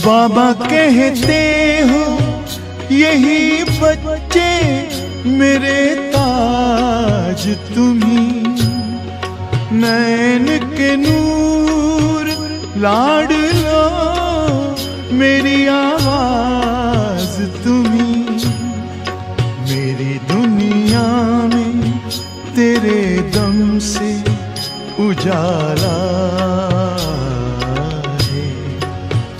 बाबा कहते हो यही बच्चे मेरे ताज तुम्ही, नैन के नूर लाडलो मेरी आवाज तुम्ही, मेरी दुनिया में तेरे दम से उजाला है,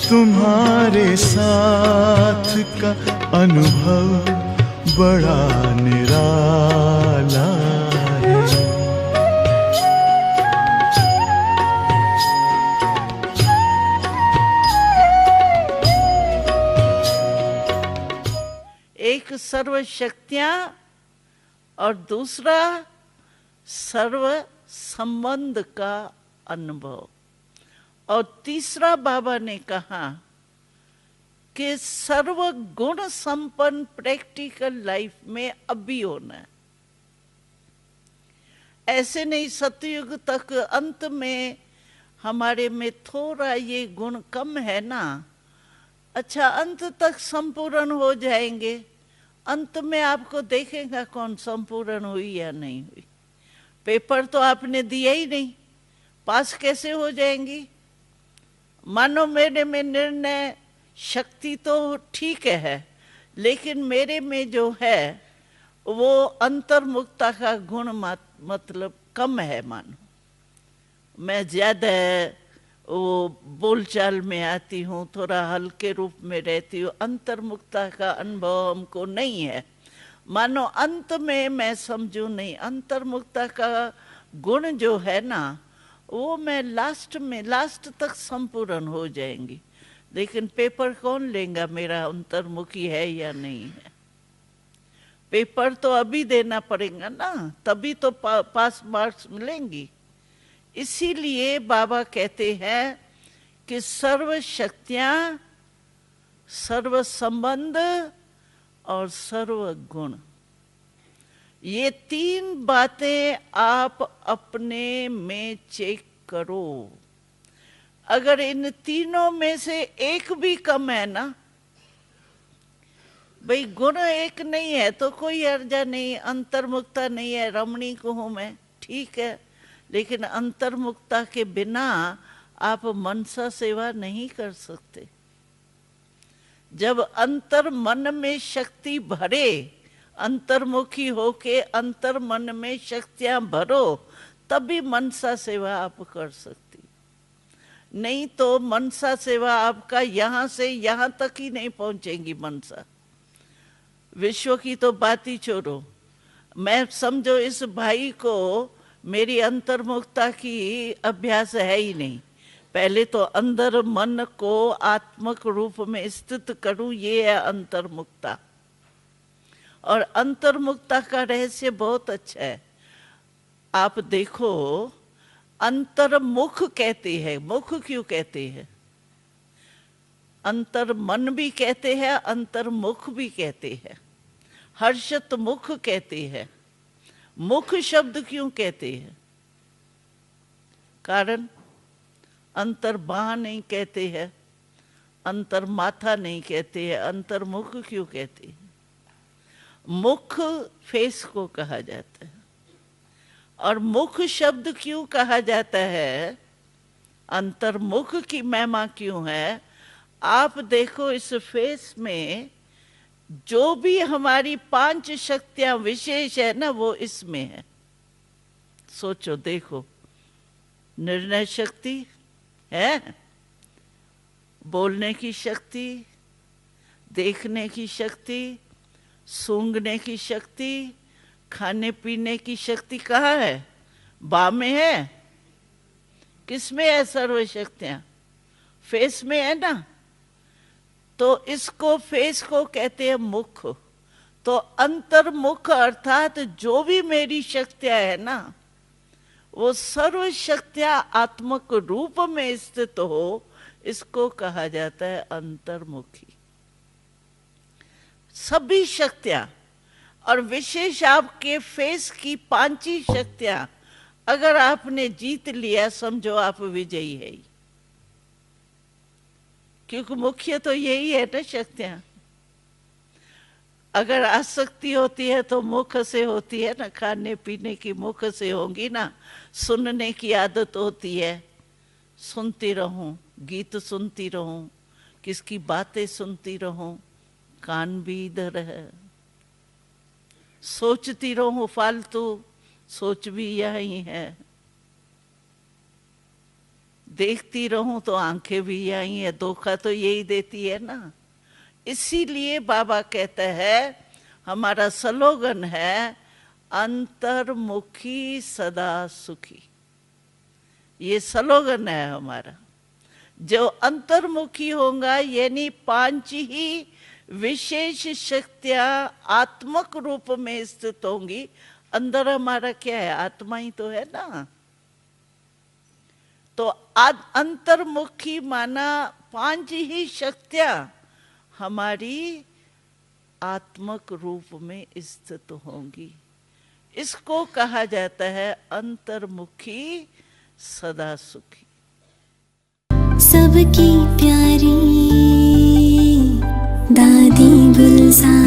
तुम्हारे साथ का अनुभव बड़ा निराला है। एक सर्व शक्तियां और दूसरा सर्व संबंध का अनुभव, और तीसरा बाबा ने कहा कि सर्व गुण संपन्न प्रैक्टिकल लाइफ में अभी होना है। ऐसे नहीं सतयुग तक अंत में हमारे में थोड़ा ये गुण कम है ना, अच्छा अंत तक संपूर्ण हो जाएंगे। अंत में आपको देखेगा कौन संपूर्ण हुई या नहीं हुई। पेपर तो आपने दिया ही नहीं, पास कैसे हो जाएंगी। मानो मेरे में निर्णय शक्ति तो ठीक है, लेकिन मेरे में जो है वो अंतर्मुखता का गुण मतलब कम है। मानो मैं ज्यादा वो बोलचाल में आती हूँ, थोड़ा हल्के रूप में रहती हूँ, अंतर्मुखता का अनुभव हमको नहीं है। मानो अंत में मैं समझूं नहीं, अंतर्मुखता का गुण जो है ना वो मैं लास्ट तक संपूर्ण हो जाएंगी। लेकिन पेपर कौन लेगा मेरा अंतर्मुखी है या नहीं है। पेपर तो अभी देना पड़ेगा ना, तभी तो पास मार्क्स मिलेंगी। इसीलिए बाबा कहते हैं कि सर्व शक्तियां, सर्व संबंध और सर्व गुण, ये तीन बातें आप अपने में चेक करो। अगर इन तीनों में से एक भी कम है ना, भाई गुण एक नहीं है तो कोई अर्जा नहीं, अंतर्मुखता नहीं है, रमणीक हूं मैं, ठीक है, लेकिन अंतर्मुखता के बिना आप मनसा सेवा नहीं कर सकते। जब अंतर मन में शक्ति भरे, अंतर्मुखी होके अंतर मन में शक्तियां भरो, तभी मनसा सेवा आप कर सकती। नहीं तो मनसा सेवा आपका यहां से यहां तक ही नहीं पहुंचेगी। मनसा विश्व की तो बात ही छोड़ो। मैं समझो इस भाई को मेरी अंतर्मुखता की अभ्यास है ही नहीं। पहले तो अंदर मन को आत्मक रूप में स्थित करूं, ये है अंतर्मुखता। और अंतर्मुखता का रहस्य बहुत अच्छा है। आप देखो, अंतर्मुख कहते हैं, मुख क्यों कहते हैं? अंतर मन भी कहते हैं, अंतर्मुख भी कहते हैं, हर्षत मुख कहते हैं। मुख शब्द क्यों कहते हैं? कारण अंतर बाह नहीं कहते हैं, अंतर माथा नहीं कहते हैं, अंतर्मुख क्यों कहते हैं? मुख फेस को कहा जाता है। और मुख शब्द क्यों कहा जाता है? अंतर्मुख की महिमा क्यों है? आप देखो इस फेस में जो भी हमारी 5 शक्तियां विशेष है ना, वो इसमें है। सोचो देखो, निर्णय शक्ति है, बोलने की शक्ति, देखने की शक्ति, सूंघने की शक्ति, खाने पीने की शक्ति कहाँ है? बा में है। किस में है सर्व शक्तियां? फेस में है ना। तो इसको फेस को कहते हैं मुख। तो अंतर्मुख अर्थात जो भी मेरी शक्तियां है ना, वो सर्व शक्तियां आत्मक रूप में स्थित हो, इसको कहा जाता है अंतर्मुखी। सभी शक्तियां, और विशेष आपके फेस की 5 ही शक्तियां अगर आपने जीत लिया, समझो आप विजयी है। क्योंकि मुख्य तो यही है ना शक्तियां। अगर आसक्ति होती है तो मुख से होती है ना, खाने पीने की मुख से होगी ना। सुनने की आदत होती है, सुनती रहूं, गीत सुनती रहूं, किसकी बातें सुनती रहूं, कान भी इधर है। सोचती रहूं फालतू, सोच भी यही है। देखती रहूं तो आंखें भी यही है, धोखा तो यही देती है ना। इसीलिए बाबा कहते हैं, हमारा स्लोगन है अंतर्मुखी सदा सुखी। ये स्लोगन है हमारा। जो अंतर्मुखी होगा यानी 5 ही विशेष शक्तियां आत्मक रूप में स्थित होंगी। अंदर हमारा क्या है, आत्मा ही तो है ना। तो अंतर्मुखी माना 5 ही शक्तियां हमारी आत्मक रूप में स्थित होंगी। इसको कहा जाता है अंतर्मुखी सदा सुखी। सबकी प्यारी दादी गुलजार।